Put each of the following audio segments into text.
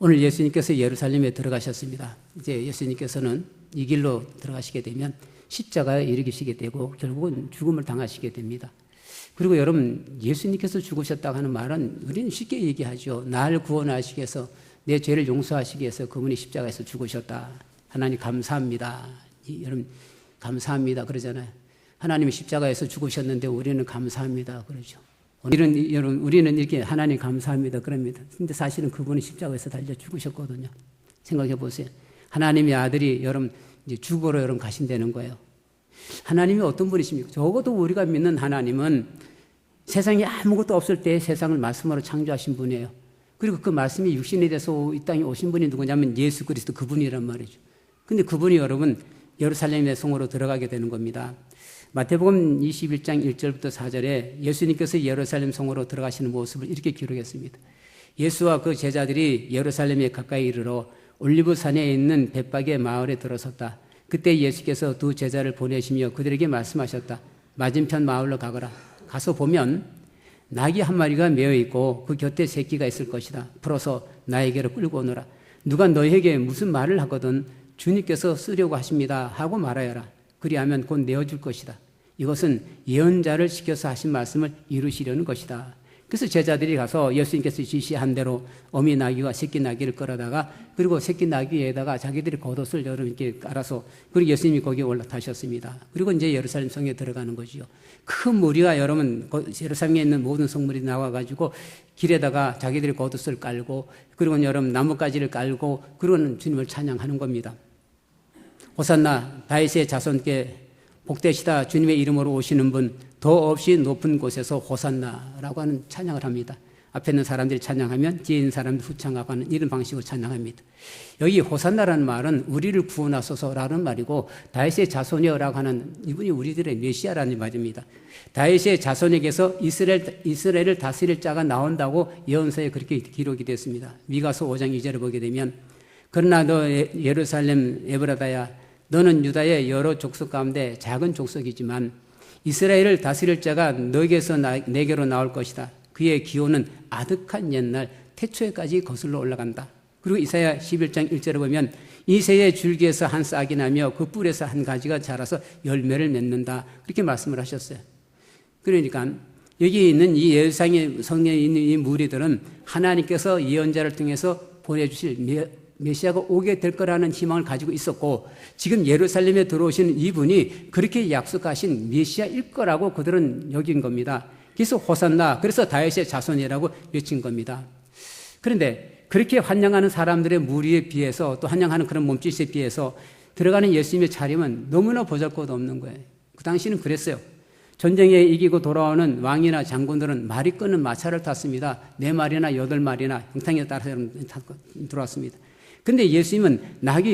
오늘 예수님께서 예루살렘에 들어가셨습니다. 이제 예수님께서는 이 길로 들어가시게 되면 십자가에 이르시게 되고 결국은 죽음을 당하시게 됩니다. 그리고 여러분, 예수님께서 죽으셨다고 하는 말은 우리는 쉽게 얘기하죠. 날 구원하시기 위해서, 내 죄를 용서하시기 위해서 그분이 십자가에서 죽으셨다. 하나님 감사합니다. 여러분, 감사합니다 그러잖아요. 하나님이 십자가에서 죽으셨는데 우리는 감사합니다 그러죠. 우리는 이렇게 하나님 감사합니다 그럽니다. 근데 사실은 그분이 십자가에서 달려 죽으셨거든요. 생각해 보세요. 하나님의 아들이 여러분 이제 죽으러 여러분 가신다는 거예요. 하나님이 어떤 분이십니까? 적어도 우리가 믿는 하나님은 세상에 아무것도 없을 때 세상을 말씀으로 창조하신 분이에요. 그리고 그 말씀이 육신이 돼서 이 땅에 오신 분이 누구냐면 예수 그리스도 그분이란 말이죠. 근데 그분이 여러분 예루살렘의 성으로 들어가게 되는 겁니다. 마태복음 21장 1절부터 4절에 예수님께서 예루살렘 성으로 들어가시는 모습을 이렇게 기록했습니다. 예수와 그 제자들이 예루살렘에 가까이 이르러 올리브산에 있는 벳박의 마을에 들어섰다. 그때 예수께서 두 제자를 보내시며 그들에게 말씀하셨다. 맞은편 마을로 가거라. 가서 보면 낙이 한 마리가 메어 있고 그 곁에 새끼가 있을 것이다. 풀어서 나에게로 끌고 오너라. 누가 너에게 무슨 말을 하거든 주님께서 쓰려고 하십니다 하고 말하여라. 그리하면 곧 내어줄 것이다. 이것은 예언자를 시켜서 하신 말씀을 이루시려는 것이다. 그래서 제자들이 가서 예수님께서 지시한 대로 어미 나귀와 새끼 나귀를 끌어다가 그리고 새끼 나귀에다가 자기들이 겉옷을 여러 이렇게 깔아서 그리고 예수님이 거기에 올라타셨습니다. 그리고 이제 예루살렘 성에 들어가는 거지요. 큰 무리가 여러분 예루살렘에 있는 모든 성물이 나와가지고 길에다가 자기들이 겉옷을 깔고 그리고 여러분 나뭇가지를 깔고 그리고는 주님을 찬양하는 겁니다. 호산나 다윗의 자손께 복되시다 주님의 이름으로 오시는 분 더 없이 높은 곳에서 호산나라고 하는 찬양을 합니다. 앞에 있는 사람들이 찬양하면 뒤에 있는 사람들이 후창하고 하는 이런 방식으로 찬양합니다. 여기 호산나라는 말은 우리를 구원하소서라는 말이고 다윗의 자손이여라고 하는 이분이 우리들의 메시아라는 말입니다. 다윗의 자손에게서 이스라엘을 다스릴 자가 나온다고 예언서에 그렇게 기록이 됐습니다. 미가서 5장 2절을 보게 되면 그러나 너 예루살렘 에브라다야 너는 유다의 여러 족속 가운데 작은 족속이지만 이스라엘을 다스릴 자가 너에게서 내게로 나올 것이다. 그의 기호는 아득한 옛날 태초에까지 거슬러 올라간다. 그리고 이사야 11장 1절에 보면 이 새의 줄기에서 한 싹이 나며 그 뿔에서 한 가지가 자라서 열매를 맺는다. 그렇게 말씀을 하셨어요. 그러니까 여기 있는 이 예루살렘 성에 있는 이 무리들은 하나님께서 예언자를 통해서 보내주실 메시아가 오게 될 거라는 희망을 가지고 있었고 지금 예루살렘에 들어오신 이분이 그렇게 약속하신 메시아일 거라고 그들은 여긴 겁니다. 그래서 호산나, 그래서 다윗의 자손이라고 외친 겁니다. 그런데 그렇게 환영하는 사람들의 무리에 비해서 또 환영하는 그런 몸짓에 비해서 들어가는 예수님의 차림은 너무나 보잘것없는 거예요. 그 당시는 그랬어요. 전쟁에 이기고 돌아오는 왕이나 장군들은 말이 끄는 마차를 탔습니다. 4마리나 8마리나 형탕에 따라서 들어왔습니다. 근데 예수님은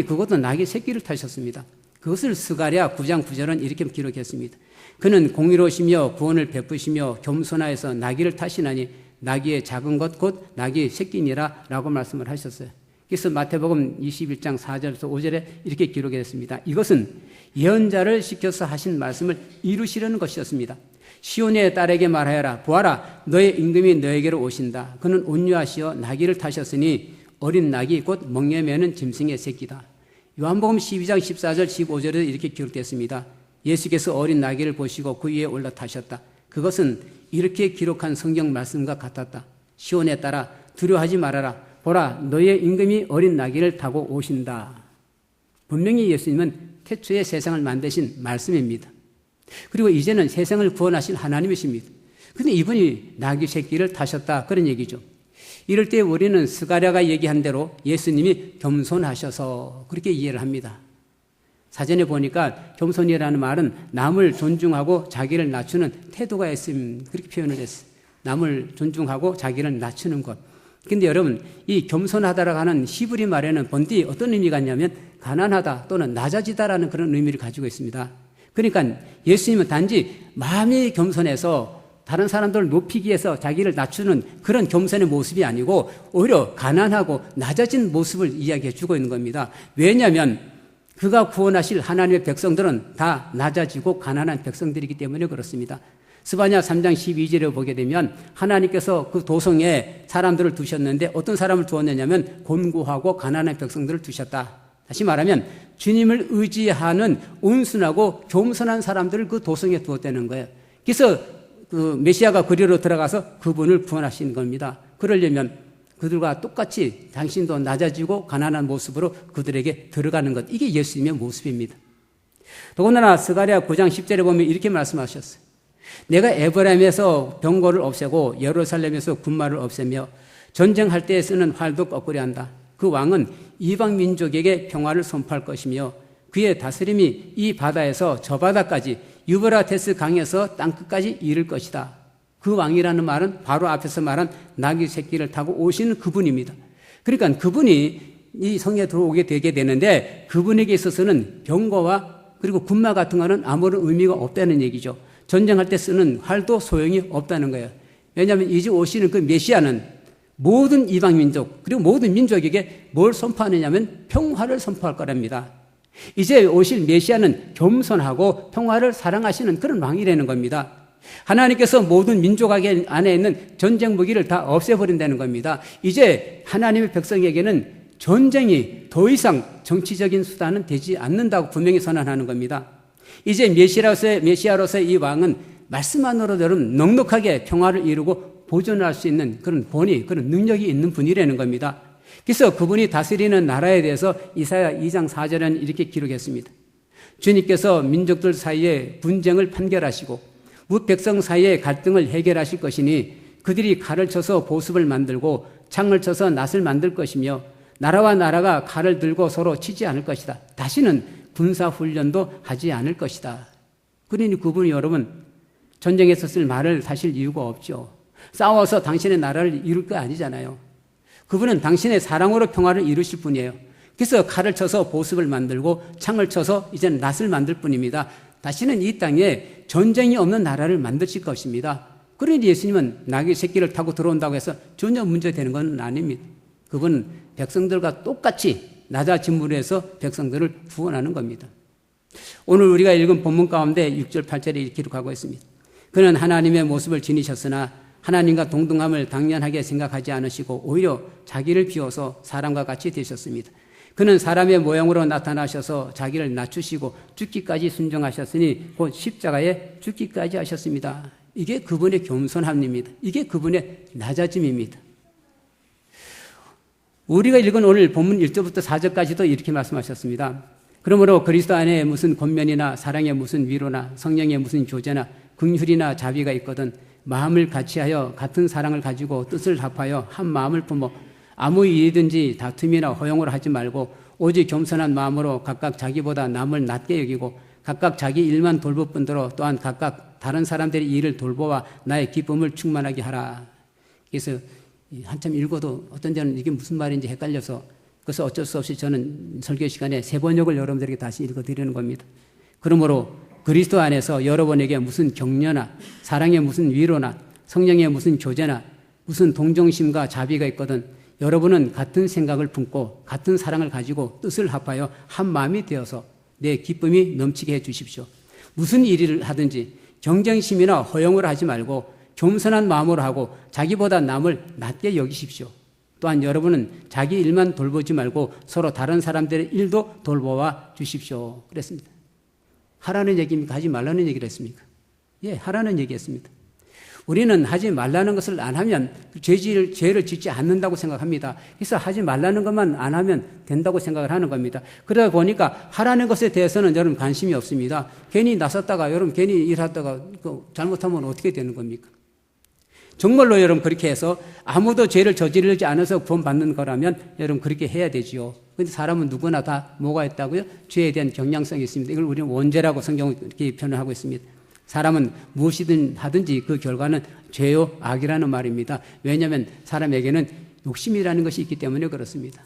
그것도 낙이 새끼를 타셨습니다. 그것을 스가랴 9장 9절은 이렇게 기록했습니다. 그는 공의로우시며 구원을 베푸시며 겸손하여서 나귀를 타시나니 나귀의 작은 것 곧 나귀의 새끼니라 라고 말씀을 하셨어요. 그래서 마태복음 21장 4절에서 5절에 이렇게 기록했습니다. 이것은 예언자를 시켜서 하신 말씀을 이루시려는 것이었습니다. 시온의 딸에게 말하여라. 보아라 너의 임금이 너에게로 오신다. 그는 온유하시어 나귀를 타셨으니 어린 낙이 곧 멍에 매는 짐승의 새끼다. 요한복음 12장 14절 15절에 이렇게 기록됐습니다. 예수께서 어린 나귀를 보시고 그 위에 올라타셨다. 그것은 이렇게 기록한 성경 말씀과 같았다. 시온에 따라 두려워하지 말아라. 보라 너의 임금이 어린 나귀를 타고 오신다. 분명히 예수님은 태초에 세상을 만드신 말씀입니다. 그리고 이제는 세상을 구원하신 하나님이십니다. 그런데 이분이 나귀 새끼를 타셨다 그런 얘기죠. 이럴 때 우리는 스가랴가 얘기한 대로 예수님이 겸손하셔서 그렇게 이해를 합니다. 사전에 보니까 겸손이라는 말은 남을 존중하고 자기를 낮추는 태도가 있음 그렇게 표현을 했어요. 남을 존중하고 자기를 낮추는 것. 근데 여러분 이 겸손하다라고 하는 히브리 말에는 본디 어떤 의미가 있냐면 가난하다 또는 낮아지다라는 그런 의미를 가지고 있습니다. 그러니까 예수님은 단지 마음이 겸손해서 다른 사람들을 높이기 위해서 자기를 낮추는 그런 겸손의 모습이 아니고 오히려 가난하고 낮아진 모습을 이야기해 주고 있는 겁니다. 왜냐하면 그가 구원하실 하나님의 백성들은 다 낮아지고 가난한 백성들이기 때문에 그렇습니다. 스바냐 3장 12절에 보게 되면 하나님께서 그 도성에 사람들을 두셨는데 어떤 사람을 두었느냐면 곤고하고 가난한 백성들을 두셨다. 다시 말하면 주님을 의지하는 온순하고 겸손한 사람들을 그 도성에 두었다는 거예요. 그래서 그 메시아가 그리로 들어가서 그분을 구원하신 겁니다. 그러려면 그들과 똑같이 당신도 낮아지고 가난한 모습으로 그들에게 들어가는 것. 이게 예수님의 모습입니다. 더군다나 스가랴 9장 10절에 보면 이렇게 말씀하셨어요. 내가 에브라임에서 병거를 없애고 예루살렘에서 군마를 없애며 전쟁할 때 쓰는 활도 거꾸리 한다. 그 왕은 이방 민족에게 평화를 선포할 것이며 그의 다스림이 이 바다에서 저 바다까지 유브라테스 강에서 땅끝까지 이를 것이다. 그 왕이라는 말은 바로 앞에서 말한 나귀 새끼를 타고 오시는 그분입니다. 그러니까 그분이 이 성에 들어오게 되게 되는데 그분에게 있어서는 병거와 그리고 군마 같은 거는 아무런 의미가 없다는 얘기죠. 전쟁할 때 쓰는 활도 소용이 없다는 거예요. 왜냐하면 이제 오시는 그 메시아는 모든 이방 민족 그리고 모든 민족에게 뭘 선포하느냐면 평화를 선포할 거랍니다. 이제 오실 메시아는 겸손하고 평화를 사랑하시는 그런 왕이라는 겁니다. 하나님께서 모든 민족 안에 있는 전쟁 무기를 다 없애버린다는 겁니다. 이제 하나님의 백성에게는 전쟁이 더 이상 정치적인 수단은 되지 않는다고 분명히 선언하는 겁니다. 이제 메시아로서의 이 왕은 말씀만으로도 여러분 넉넉하게 평화를 이루고 보존할 수 있는 그런 본이, 그런 능력이 있는 분이라는 겁니다. 그래서 그분이 다스리는 나라에 대해서 이사야 2장 4절에는 이렇게 기록했습니다. 주님께서 민족들 사이에 분쟁을 판결하시고 무백성 사이에 갈등을 해결하실 것이니 그들이 칼을 쳐서 보습을 만들고 창을 쳐서 낫을 만들 것이며 나라와 나라가 칼을 들고 서로 치지 않을 것이다. 다시는 군사훈련도 하지 않을 것이다. 그러니 그분이 여러분 전쟁에서 쓸 말을 사실 이유가 없죠. 싸워서 당신의 나라를 이룰 거 아니잖아요. 그분은 당신의 사랑으로 평화를 이루실 분이에요. 그래서 칼을 쳐서 보습을 만들고 창을 쳐서 이제는 낫을 만들 뿐입니다. 다시는 이 땅에 전쟁이 없는 나라를 만드실 것입니다. 그러니 예수님은 나귀 새끼를 타고 들어온다고 해서 전혀 문제되는 건 아닙니다. 그분은 백성들과 똑같이 낮아짐으로 해서 백성들을 구원하는 겁니다. 오늘 우리가 읽은 본문 가운데 6절 8절에 기록하고 있습니다. 그는 하나님의 모습을 지니셨으나 하나님과 동등함을 당연하게 생각하지 않으시고 오히려 자기를 비워서 사람과 같이 되셨습니다. 그는 사람의 모양으로 나타나셔서 자기를 낮추시고 죽기까지 순종하셨으니 곧 십자가에 죽기까지 하셨습니다. 이게 그분의 겸손함입니다. 이게 그분의 낮아짐입니다. 우리가 읽은 오늘 본문 1절부터 4절까지도 이렇게 말씀하셨습니다. 그러므로 그리스도 안에 무슨 권면이나 사랑에 무슨 위로나 성령에 무슨 교제나 긍휼이나 자비가 있거든 마음을 같이하여 같은 사랑을 가지고 뜻을 합하여 한 마음을 품어 아무 일이든지 다툼이나 허용을 하지 말고 오직 겸손한 마음으로 각각 자기보다 남을 낮게 여기고 각각 자기 일만 돌볼 뿐더러 또한 각각 다른 사람들의 일을 돌보아 나의 기쁨을 충만하게 하라. 그래서 한참 읽어도 어떤 데는 이게 무슨 말인지 헷갈려서 그래서 어쩔 수 없이 저는 설교 시간에 세 번역을 여러분들에게 다시 읽어드리는 겁니다. 그러므로 그리스도 안에서 여러분에게 무슨 격려나 사랑에 무슨 위로나 성령에 무슨 교제나 무슨 동정심과 자비가 있거든 여러분은 같은 생각을 품고 같은 사랑을 가지고 뜻을 합하여 한 마음이 되어서 내 기쁨이 넘치게 해 주십시오. 무슨 일을 하든지 경쟁심이나 허용을 하지 말고 겸손한 마음으로 하고 자기보다 남을 낮게 여기십시오. 또한 여러분은 자기 일만 돌보지 말고 서로 다른 사람들의 일도 돌보아 주십시오. 그랬습니다. 하라는 얘기입니까? 하지 말라는 얘기를 했습니까? 예, 하라는 얘기했습니다. 우리는 하지 말라는 것을 안 하면 죄를 짓지 않는다고 생각합니다. 그래서 하지 말라는 것만 안 하면 된다고 생각을 하는 겁니다. 그러다 보니까 하라는 것에 대해서는 여러분 관심이 없습니다. 괜히 나섰다가 여러분 괜히 일하다가 잘못하면 어떻게 되는 겁니까? 정말로 여러분 그렇게 해서 아무도 죄를 저지르지 않아서 구원받는 거라면 여러분 그렇게 해야 되지요. 그런데 사람은 누구나 다 뭐가 있다고요? 죄에 대한 경향성이 있습니다. 이걸 우리는 원죄라고 성경을 이렇게 표현하고 있습니다. 사람은 무엇이든 하든지 그 결과는 죄요 악이라는 말입니다. 왜냐하면 사람에게는 욕심이라는 것이 있기 때문에 그렇습니다.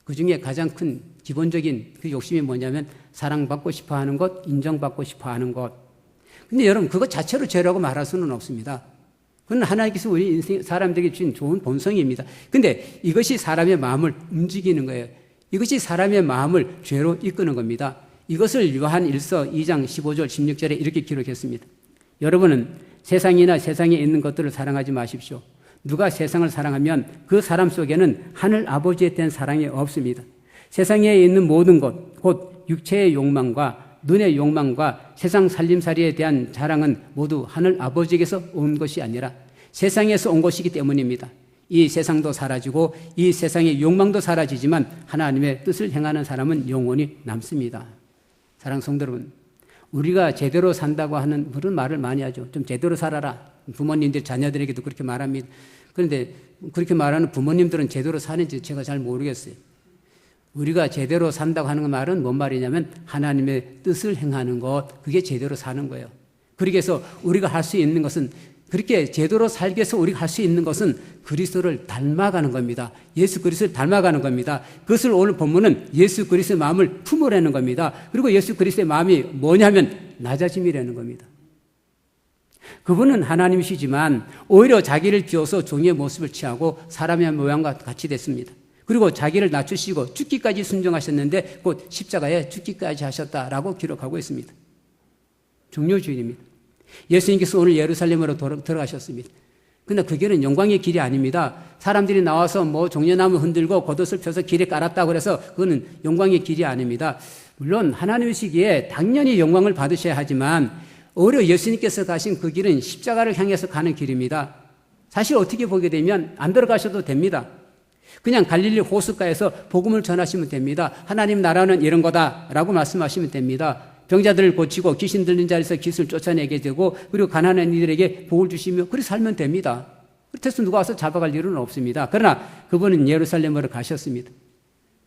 그중에 가장 큰 기본적인 그 욕심이 뭐냐면 사랑받고 싶어하는 것, 인정받고 싶어하는 것. 근데 여러분 그것 자체로 죄라고 말할 수는 없습니다. 그건 하나님께서 우리 인생 사람들에게 주신 좋은 본성입니다. 근데 이것이 사람의 마음을 움직이는 거예요. 이것이 사람의 마음을 죄로 이끄는 겁니다. 이것을 요한 1서 2장 15절 16절에 이렇게 기록했습니다. 여러분은 세상이나 세상에 있는 것들을 사랑하지 마십시오. 누가 세상을 사랑하면 그 사람 속에는 하늘 아버지에 대한 사랑이 없습니다. 세상에 있는 모든 것, 곧 육체의 욕망과 눈의 욕망과 세상 살림살이에 대한 자랑은 모두 하늘 아버지에게서 온 것이 아니라 세상에서 온 것이기 때문입니다. 이 세상도 사라지고 이 세상의 욕망도 사라지지만 하나님의 뜻을 행하는 사람은 영원히 남습니다. 사랑하는 성도 여러분, 우리가 제대로 산다고 하는 그런 말을 많이 하죠. 좀 제대로 살아라. 부모님들 자녀들에게도 그렇게 말합니다. 그런데 그렇게 말하는 부모님들은 제대로 사는지 제가 잘 모르겠어요. 우리가 제대로 산다고 하는 말은 뭔 말이냐면 하나님의 뜻을 행하는 것, 그게 제대로 사는 거예요. 그렇게 해서 우리가 할 수 있는 것은, 그렇게 제대로 살기 위해서 우리가 할 수 있는 것은 그리스도를 닮아가는 겁니다. 예수 그리스도를 닮아가는 겁니다. 그것을 오늘 본문은 예수 그리스도의 마음을 품으라는 겁니다. 그리고 예수 그리스도의 마음이 뭐냐면 낮아짐이라는 겁니다. 그분은 하나님이시지만 오히려 자기를 비워서 종의 모습을 취하고 사람의 모양과 같이 됐습니다. 그리고 자기를 낮추시고 죽기까지 순종하셨는데 곧 십자가에 죽기까지 하셨다라고 기록하고 있습니다. 종료주일입니다. 예수님께서 오늘 예루살렘으로 들어가셨습니다. 그러나 그 길은 영광의 길이 아닙니다. 사람들이 나와서 뭐 종려나무 흔들고 겉옷을 펴서 길에 깔았다고 해서 그거는 영광의 길이 아닙니다. 물론 하나님이시기에 당연히 영광을 받으셔야 하지만 오히려 예수님께서 가신 그 길은 십자가를 향해서 가는 길입니다. 사실 어떻게 보게 되면 안 들어가셔도 됩니다. 그냥 갈릴리 호숫가에서 복음을 전하시면 됩니다. 하나님 나라는 이런 거다라고 말씀하시면 됩니다. 병자들을 고치고 귀신 들린 자리에서 귀신을 쫓아내게 되고 그리고 가난한 이들에게 복을 주시며 그렇게 살면 됩니다. 그렇다고 누가 와서 잡아갈 일은 없습니다. 그러나 그분은 예루살렘으로 가셨습니다.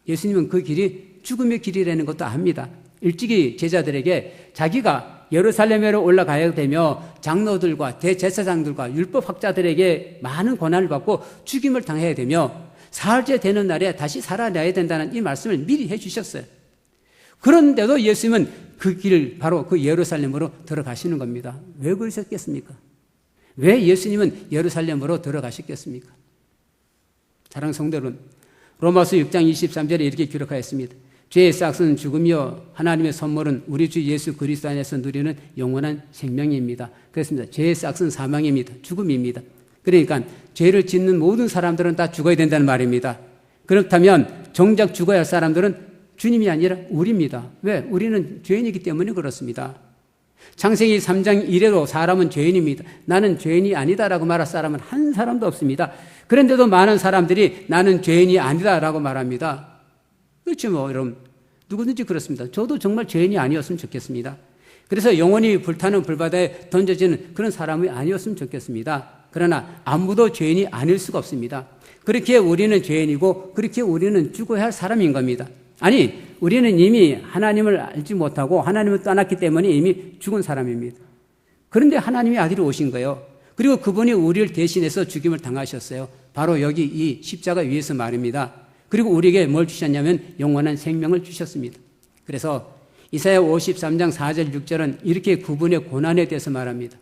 예수님은 그 길이 죽음의 길이라는 것도 압니다. 일찍이 제자들에게 자기가 예루살렘으로 올라가야 되며 장로들과 대제사장들과 율법학자들에게 많은 고난을 받고 죽임을 당해야 되며 사흘째 되는 날에 다시 살아나야 된다는 이 말씀을 미리 해주셨어요. 그런데도 예수님은 그 길, 바로 그 예루살렘으로 들어가시는 겁니다. 왜 그러셨겠습니까? 왜 예수님은 예루살렘으로 들어가셨겠습니까? 사랑하는 성도 여러분, 로마서 6장 23절에 이렇게 기록하였습니다. 죄의 싹은 죽음이요 하나님의 선물은 우리 주 예수 그리스도 안에서 누리는 영원한 생명입니다. 그렇습니다. 죄의 싹은 사망입니다. 죽음입니다. 그러니까 죄를 짓는 모든 사람들은 다 죽어야 된다는 말입니다. 그렇다면 정작 죽어야 할 사람들은 주님이 아니라 우리입니다. 왜? 우리는 죄인이기 때문에 그렇습니다. 창세기 3장 1에도 사람은 죄인입니다. 나는 죄인이 아니다라고 말할 사람은 한 사람도 없습니다. 그런데도 많은 사람들이 나는 죄인이 아니다라고 말합니다. 그렇죠, 뭐 여러분. 누구든지 그렇습니다. 저도 정말 죄인이 아니었으면 좋겠습니다. 그래서 영원히 불타는 불바다에 던져지는 그런 사람이 아니었으면 좋겠습니다. 그러나 아무도 죄인이 아닐 수가 없습니다. 그렇게 우리는 죄인이고 그렇게 우리는 죽어야 할 사람인 겁니다. 아니, 우리는 이미 하나님을 알지 못하고 하나님을 떠났기 때문에 이미 죽은 사람입니다. 그런데 하나님이 아들이 오신 거예요. 그리고 그분이 우리를 대신해서 죽임을 당하셨어요. 바로 여기 이 십자가 위에서 말입니다. 그리고 우리에게 뭘 주셨냐면 영원한 생명을 주셨습니다. 그래서 이사야 53장 4절 6절은 이렇게 그분의 고난에 대해서 말합니다.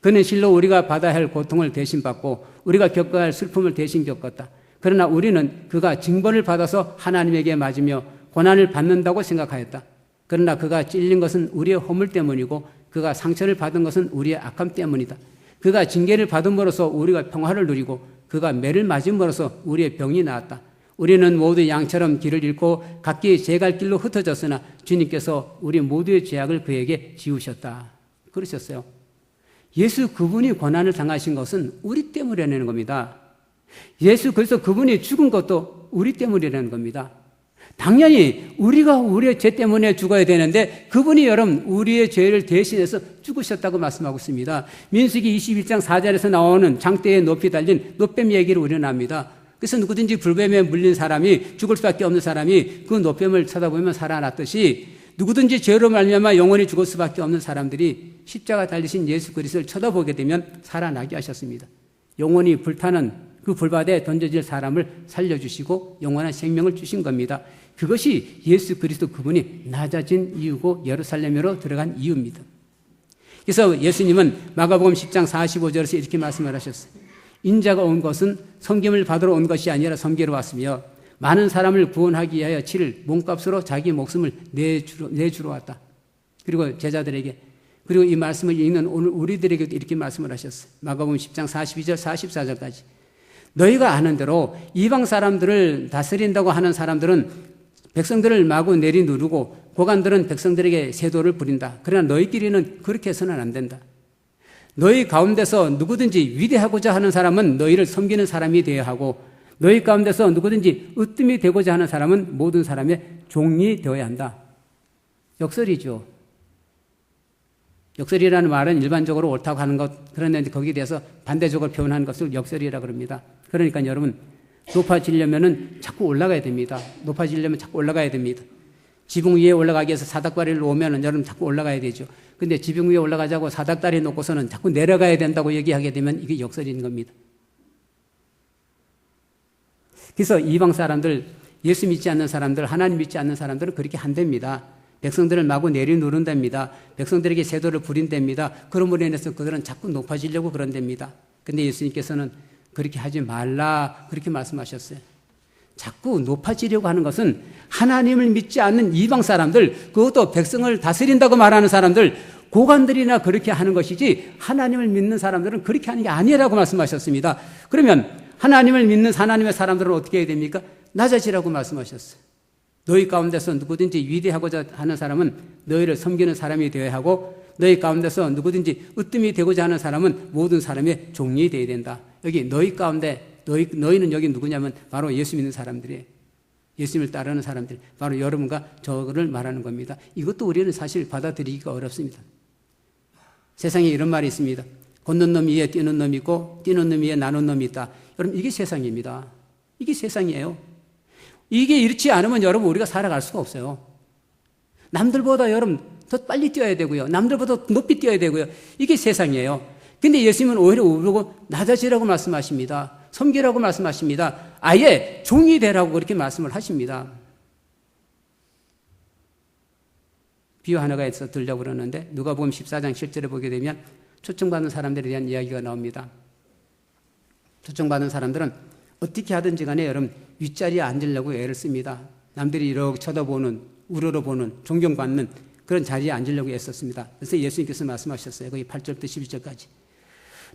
그는 실로 우리가 받아야 할 고통을 대신 받고 우리가 겪어야 할 슬픔을 대신 겪었다. 그러나 우리는 그가 징벌을 받아서 하나님에게 맞으며 고난을 받는다고 생각하였다. 그러나 그가 찔린 것은 우리의 허물 때문이고 그가 상처를 받은 것은 우리의 악함 때문이다. 그가 징계를 받음으로써 우리가 평화를 누리고 그가 매를 맞음으로써 우리의 병이 나았다. 우리는 모두 양처럼 길을 잃고 각기 제 갈 길로 흩어졌으나 주님께서 우리 모두의 죄악을 그에게 지우셨다. 그러셨어요. 예수 그분이 고난을 당하신 것은 우리 때문이라는 겁니다. 예수 그래서 그분이 죽은 것도 우리 때문이라는 겁니다. 당연히 우리가 우리의 죄 때문에 죽어야 되는데 그분이 여러분 우리의 죄를 대신해서 죽으셨다고 말씀하고 있습니다. 민수기 21장 4절에서 나오는 장대에 높이 달린 노뱀 얘기를 우리는 합니다. 그래서 누구든지 불뱀에 물린 사람이 죽을 수밖에 없는 사람이 그 노뱀을 쳐다보면 살아났듯이 누구든지 죄로 말미암아 영원히 죽을 수밖에 없는 사람들이 십자가 달리신 예수 그리스도를 쳐다보게 되면 살아나게 하셨습니다. 영원히 불타는 그 불바다에 던져질 사람을 살려주시고 영원한 생명을 주신 겁니다. 그것이 예수 그리스도 그분이 낮아진 이유고 예루살렘으로 들어간 이유입니다. 그래서 예수님은 마가복음 10장 45절에서 이렇게 말씀을 하셨어요. 인자가 온 것은 섬김을 받으러 온 것이 아니라 섬기러 왔으며 많은 사람을 구원하기 위하여 치를 몸값으로 자기 목숨을 내주러 왔다. 그리고 제자들에게 그리고 이 말씀을 읽는 오늘 우리들에게도 이렇게 말씀을 하셨어요. 마가복음 10장 42절 44절까지. 너희가 아는 대로 이방 사람들을 다스린다고 하는 사람들은 백성들을 마구 내리누르고 고관들은 백성들에게 세도를 부린다. 그러나 너희끼리는 그렇게 해서는 안 된다. 너희 가운데서 누구든지 위대하고자 하는 사람은 너희를 섬기는 사람이 되어야 하고 너희 가운데서 누구든지 으뜸이 되고자 하는 사람은 모든 사람의 종이 되어야 한다. 역설이죠. 역설이라는 말은 일반적으로 옳다고 하는 것, 그런데 거기에 대해서 반대적으로 표현하는 것을 역설이라 그럽니다. 그러니까 여러분, 높아지려면 자꾸 올라가야 됩니다. 높아지려면 자꾸 올라가야 됩니다. 지붕 위에 올라가기 위해서 사닥다리를 놓으면 여러분 자꾸 올라가야 되죠. 근데 지붕 위에 올라가자고 사닥다리 놓고서는 자꾸 내려가야 된다고 얘기하게 되면 이게 역설인 겁니다. 그래서 이방 사람들, 예수 믿지 않는 사람들, 하나님 믿지 않는 사람들은 그렇게 한답니다. 백성들을 마구 내리누른답니다. 백성들에게 세도를 부린답니다. 그러므로 인해서 그들은 자꾸 높아지려고 그런답니다. 근데 예수님께서는 그렇게 하지 말라 그렇게 말씀하셨어요. 자꾸 높아지려고 하는 것은 하나님을 믿지 않는 이방 사람들, 그것도 백성을 다스린다고 말하는 사람들, 고관들이나 그렇게 하는 것이지 하나님을 믿는 사람들은 그렇게 하는 게 아니라고 말씀하셨습니다. 그러면 하나님을 믿는 하나님의 사람들은 어떻게 해야 됩니까? 낮아지라고 말씀하셨어요. 너희 가운데서 누구든지 위대하고자 하는 사람은 너희를 섬기는 사람이 되어야 하고 너희 가운데서 누구든지 으뜸이 되고자 하는 사람은 모든 사람의 종이 되어야 된다. 여기 너희 가운데 너희는 여기 누구냐면 바로 예수 믿는 사람들이에요. 예수님을 따르는 사람들, 바로 여러분과 저를 말하는 겁니다. 이것도 우리는 사실 받아들이기가 어렵습니다. 세상에 이런 말이 있습니다. 걷는 놈 위에 뛰는 놈이 있고 뛰는 놈 위에 나눈 놈이 있다. 여러분 이게 세상입니다. 이게 세상이에요. 이게 이렇지 않으면 여러분 우리가 살아갈 수가 없어요. 남들보다 여러분 더 빨리 뛰어야 되고요. 남들보다 높이 뛰어야 되고요. 이게 세상이에요. 근데 예수님은 오히려 우르고 낮아지라고 말씀하십니다. 섬기라고 말씀하십니다. 아예 종이 되라고 그렇게 말씀을 하십니다. 비유 하나가 있어 들려고 그러는데 누가복음 14장 7절에 보게 되면 초청받은 사람들에 대한 이야기가 나옵니다. 초청받은 사람들은 어떻게 하든지 간에 여러분 윗자리에 앉으려고 애를 씁니다. 남들이 이렇게 쳐다보는, 우러러보는, 존경받는 그런 자리에 앉으려고 애썼습니다. 그래서 예수님께서 말씀하셨어요. 거기 8절부터 11절까지.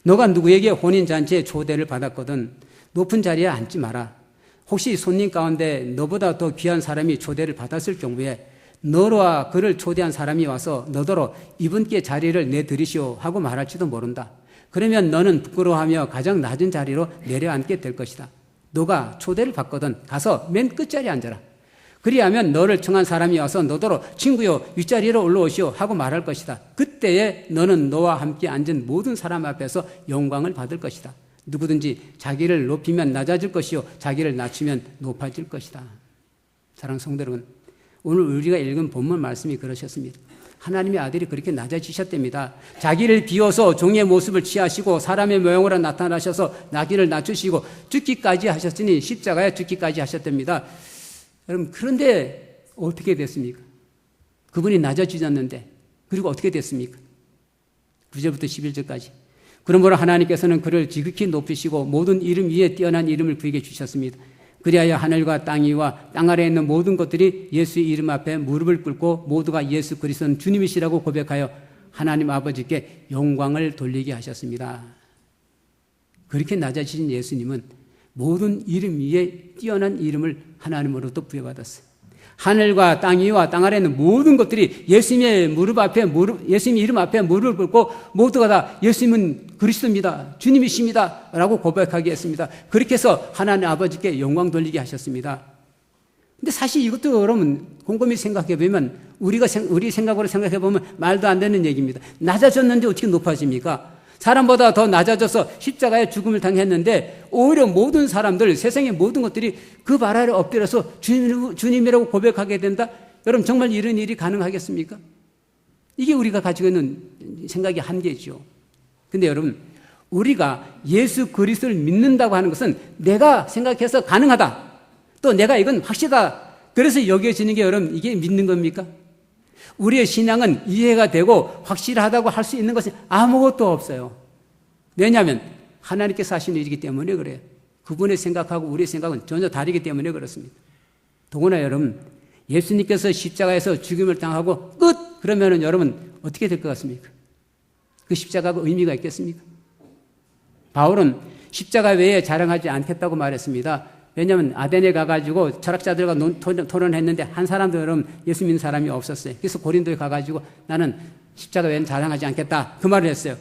너가 누구에게 혼인잔치에 초대를 받았거든 높은 자리에 앉지 마라. 혹시 손님 가운데 너보다 더 귀한 사람이 초대를 받았을 경우에 너와 그를 초대한 사람이 와서 너더러 이분께 자리를 내드리시오 하고 말할지도 모른다. 그러면 너는 부끄러워하며 가장 낮은 자리로 내려앉게 될 것이다. 너가 초대를 받거든 가서 맨 끝자리에 앉아라. 그리하면 너를 청한 사람이 와서 너더러 친구요 윗자리로 올라오시오 하고 말할 것이다. 그때에 너는 너와 함께 앉은 모든 사람 앞에서 영광을 받을 것이다. 누구든지 자기를 높이면 낮아질 것이요 자기를 낮추면 높아질 것이다. 사랑하는 성도 여러분, 오늘 우리가 읽은 본문 말씀이 그러셨습니다. 하나님의 아들이 그렇게 낮아지셨답니다. 자기를 비워서 종의 모습을 취하시고 사람의 모형으로 나타나셔서 나기를 낮추시고 죽기까지 하셨으니 십자가에 죽기까지 하셨답니다. 여러분, 그런데 어떻게 됐습니까? 그분이 낮아지셨는데 그리고 어떻게 됐습니까? 9절부터 11절까지. 그러므로 하나님께서는 그를 지극히 높이시고 모든 이름 위에 뛰어난 이름을 그에게 주셨습니다. 그리하여 하늘과 땅 위와 땅 아래에 있는 모든 것들이 예수의 이름 앞에 무릎을 꿇고 모두가 예수 그리스도는 주님이시라고 고백하여 하나님 아버지께 영광을 돌리게 하셨습니다. 그렇게 낮아지신 예수님은 모든 이름 위에 뛰어난 이름을 하나님으로부터 부여받았어요. 하늘과 땅 위와 땅 아래에 있는 모든 것들이 예수님의 예수님의 이름 앞에 무릎을 꿇고 모두가 다 예수님은 그리스도입니다. 주님이십니다. 라고 고백하게 했습니다. 그렇게 해서 하나님 아버지께 영광 돌리게 하셨습니다. 근데 사실 이것도 여러분 곰곰이 생각해 보면 우리 생각으로 생각해 보면 말도 안 되는 얘기입니다. 낮아졌는데 어떻게 높아집니까? 사람보다 더 낮아져서 십자가에 죽음을 당했는데 오히려 모든 사람들, 세상의 모든 것들이 그 발 아래 엎드려서 주님이라고 고백하게 된다? 여러분 정말 이런 일이 가능하겠습니까? 이게 우리가 가지고 있는 생각의 한계죠. 근데 여러분 우리가 예수 그리스도를 믿는다고 하는 것은 내가 생각해서 가능하다. 또 내가 이건 확실하다. 그래서 여겨지는 게 여러분 이게 믿는 겁니까? 우리의 신앙은 이해가 되고 확실하다고 할 수 있는 것이 아무것도 없어요. 왜냐하면 하나님께서 하신 일이기 때문에 그래요. 그분의 생각하고 우리의 생각은 전혀 다르기 때문에 그렇습니다. 더구나 여러분 예수님께서 십자가에서 죽임을 당하고 끝! 그러면 여러분 어떻게 될 것 같습니까? 그 십자가가 의미가 있겠습니까? 바울은 십자가 외에 자랑하지 않겠다고 말했습니다. 왜냐하면 아덴에 가가지고 철학자들과 토론했는데 한 사람도 여러분 예수 믿는 사람이 없었어요. 그래서 고린도에 가가지고 나는 십자가 외에는 자랑하지 않겠다 그 말을 했어요.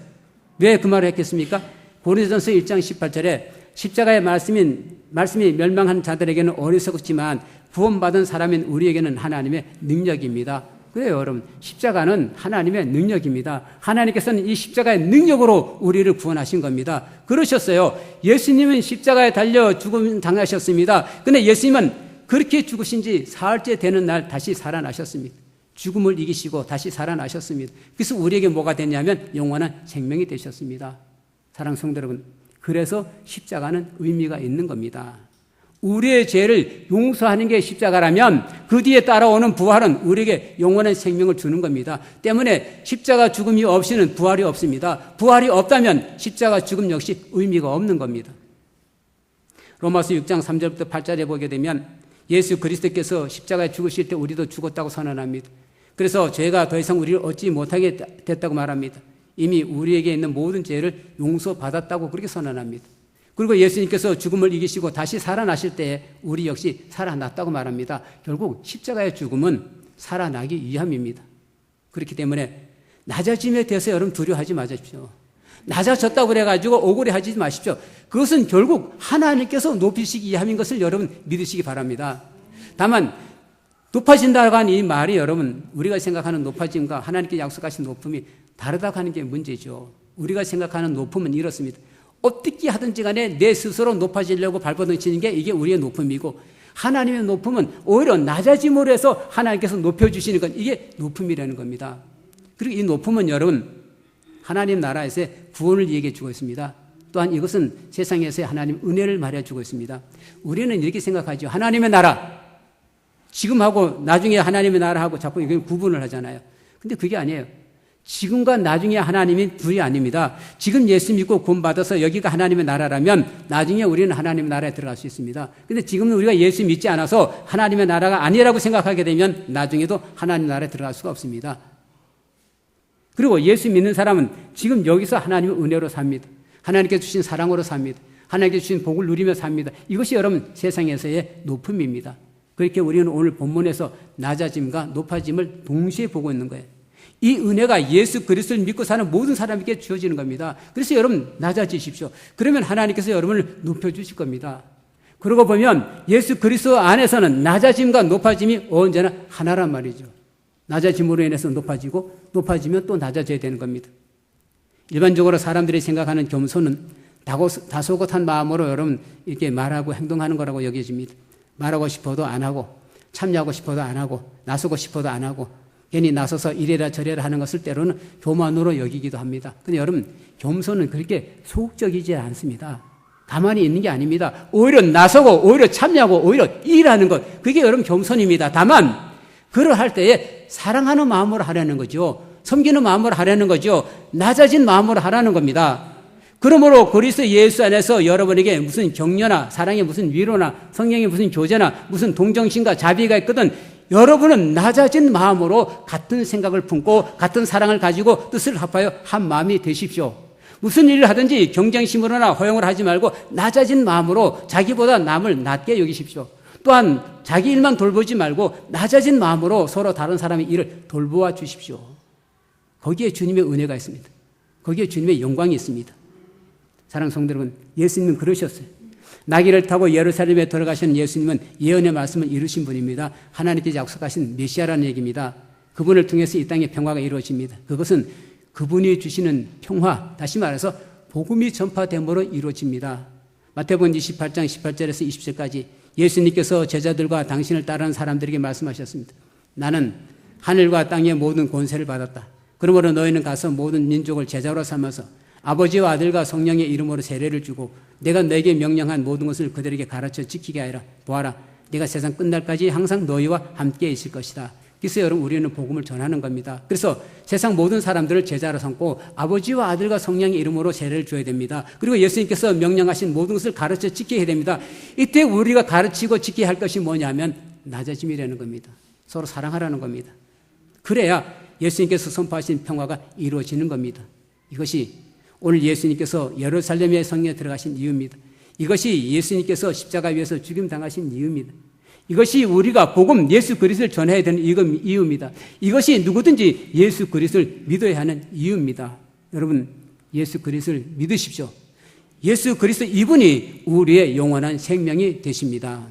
왜 그 말을 했겠습니까? 고린도전서 1장 18절에 십자가의 말씀이 멸망한 자들에게는 어리석었지만 구원받은 사람인 우리에게는 하나님의 능력입니다. 그래요, 여러분. 십자가는 하나님의 능력입니다. 하나님께서는 이 십자가의 능력으로 우리를 구원하신 겁니다. 그러셨어요. 예수님은 십자가에 달려 죽음 당하셨습니다. 근데 예수님은 그렇게 죽으신 지 사흘째 되는 날 다시 살아나셨습니다. 죽음을 이기시고 다시 살아나셨습니다. 그래서 우리에게 뭐가 됐냐면 영원한 생명이 되셨습니다. 사랑하는 성도 여러분, 그래서 십자가는 의미가 있는 겁니다. 우리의 죄를 용서하는 게 십자가라면 그 뒤에 따라오는 부활은 우리에게 영원한 생명을 주는 겁니다. 때문에 십자가 죽음이 없이는 부활이 없습니다. 부활이 없다면 십자가 죽음 역시 의미가 없는 겁니다. 로마서 6장 3절부터 8절에 보게 되면 예수 그리스도께서 십자가에 죽으실 때 우리도 죽었다고 선언합니다. 그래서 죄가 더 이상 우리를 얻지 못하게 됐다고 말합니다. 이미 우리에게 있는 모든 죄를 용서받았다고 그렇게 선언합니다. 그리고 예수님께서 죽음을 이기시고 다시 살아나실 때 우리 역시 살아났다고 말합니다. 결국 십자가의 죽음은 살아나기 위함입니다. 그렇기 때문에 낮아짐에 대해서 여러분 두려워하지 마십시오. 낮아졌다고 그래가지고 억울해하지 마십시오. 그것은 결국 하나님께서 높이시기 위함인 것을 여러분 믿으시기 바랍니다. 다만 높아진다고 하는 이 말이 여러분 우리가 생각하는 높아짐과 하나님께 약속하신 높음이 다르다고 하는 게 문제죠. 우리가 생각하는 높음은 이렇습니다. 어떻게 하든지 간에 내 스스로 높아지려고 발버둥치는 게 이게 우리의 높음이고 하나님의 높음은 오히려 낮아짐으로 해서 하나님께서 높여주시는 건 이게 높음이라는 겁니다. 그리고 이 높음은 여러분 하나님 나라에서의 구원을 얘기해 주고 있습니다. 또한 이것은 세상에서의 하나님 은혜를 말해 주고 있습니다. 우리는 이렇게 생각하죠. 하나님의 나라 지금하고 나중에 하나님의 나라하고 자꾸 이걸 구분을 하잖아요. 근데 그게 아니에요. 지금과 나중에 하나님이 둘이 아닙니다. 지금 예수 믿고 구원받아서 여기가 하나님의 나라라면 나중에 우리는 하나님의 나라에 들어갈 수 있습니다. 근데 지금은 우리가 예수 믿지 않아서 하나님의 나라가 아니라고 생각하게 되면 나중에도 하나님의 나라에 들어갈 수가 없습니다. 그리고 예수 믿는 사람은 지금 여기서 하나님의 은혜로 삽니다. 하나님께 주신 사랑으로 삽니다. 하나님께 주신 복을 누리며 삽니다. 이것이 여러분 세상에서의 높음입니다. 그렇게 우리는 오늘 본문에서 낮아짐과 높아짐을 동시에 보고 있는 거예요. 이 은혜가 예수 그리스도를 믿고 사는 모든 사람에게 주어지는 겁니다. 그래서 여러분 낮아지십시오. 그러면 하나님께서 여러분을 높여주실 겁니다. 그러고 보면 예수 그리스도 안에서는 낮아짐과 높아짐이 언제나 하나란 말이죠. 낮아짐으로 인해서 높아지고 높아지면 또 낮아져야 되는 겁니다. 일반적으로 사람들이 생각하는 겸손은 다소곳한 마음으로 여러분 이렇게 말하고 행동하는 거라고 여겨집니다. 말하고 싶어도 안 하고 참여하고 싶어도 안 하고 나서고 싶어도 안 하고 괜히 나서서 이래라 저래라 하는 것을 때로는 교만으로 여기기도 합니다. 근데 여러분 겸손은 그렇게 소극적이지 않습니다. 가만히 있는 게 아닙니다. 오히려 나서고 오히려 참여하고 오히려 일하는 것 그게 여러분 겸손입니다. 다만 그러할 때에 사랑하는 마음으로 하라는 거죠. 섬기는 마음으로 하라는 거죠. 낮아진 마음으로 하라는 겁니다. 그러므로 그리스도 예수 안에서 여러분에게 무슨 격려나 사랑의 무슨 위로나 성령의 무슨 교제나 무슨 동정심과 자비가 있거든 여러분은 낮아진 마음으로 같은 생각을 품고 같은 사랑을 가지고 뜻을 합하여 한 마음이 되십시오. 무슨 일을 하든지 경쟁심으로나 허용을 하지 말고 낮아진 마음으로 자기보다 남을 낮게 여기십시오. 또한 자기 일만 돌보지 말고 낮아진 마음으로 서로 다른 사람의 일을 돌보아 주십시오. 거기에 주님의 은혜가 있습니다. 거기에 주님의 영광이 있습니다. 사랑하는 성도 여러분, 예수님은 그러셨어요. 나귀를 타고 예루살렘에 들어가신 예수님은 예언의 말씀을 이루신 분입니다. 하나님께서 약속하신 메시아라는 얘기입니다. 그분을 통해서 이 땅에 평화가 이루어집니다. 그것은 그분이 주시는 평화, 다시 말해서 복음이 전파됨으로 이루어집니다. 마태복음 28장 18절에서 20절까지 예수님께서 제자들과 당신을 따르는 사람들에게 말씀하셨습니다. 나는 하늘과 땅의 모든 권세를 받았다. 그러므로 너희는 가서 모든 민족을 제자로 삼아서 아버지와 아들과 성령의 이름으로 세례를 주고 내가 너에게 명령한 모든 것을 그들에게 가르쳐 지키게 하여라. 보아라, 내가 세상 끝날까지 항상 너희와 함께 있을 것이다. 그래서 여러분 우리는 복음을 전하는 겁니다. 그래서 세상 모든 사람들을 제자로 삼고 아버지와 아들과 성령의 이름으로 세례를 줘야 됩니다. 그리고 예수님께서 명령하신 모든 것을 가르쳐 지켜야 됩니다. 이때 우리가 가르치고 지켜야 할 것이 뭐냐면 낮아짐이라는 겁니다. 서로 사랑하라는 겁니다. 그래야 예수님께서 선포하신 평화가 이루어지는 겁니다. 이것이 오늘 예수님께서 예루살렘의 성에 들어가신 이유입니다. 이것이 예수님께서 십자가 위에서 죽임 당하신 이유입니다. 이것이 우리가 복음 예수 그리스도를 전해야 되는 이유입니다. 이것이 누구든지 예수 그리스도를 믿어야 하는 이유입니다. 여러분, 예수 그리스도를 믿으십시오. 예수 그리스도 이분이 우리의 영원한 생명이 되십니다.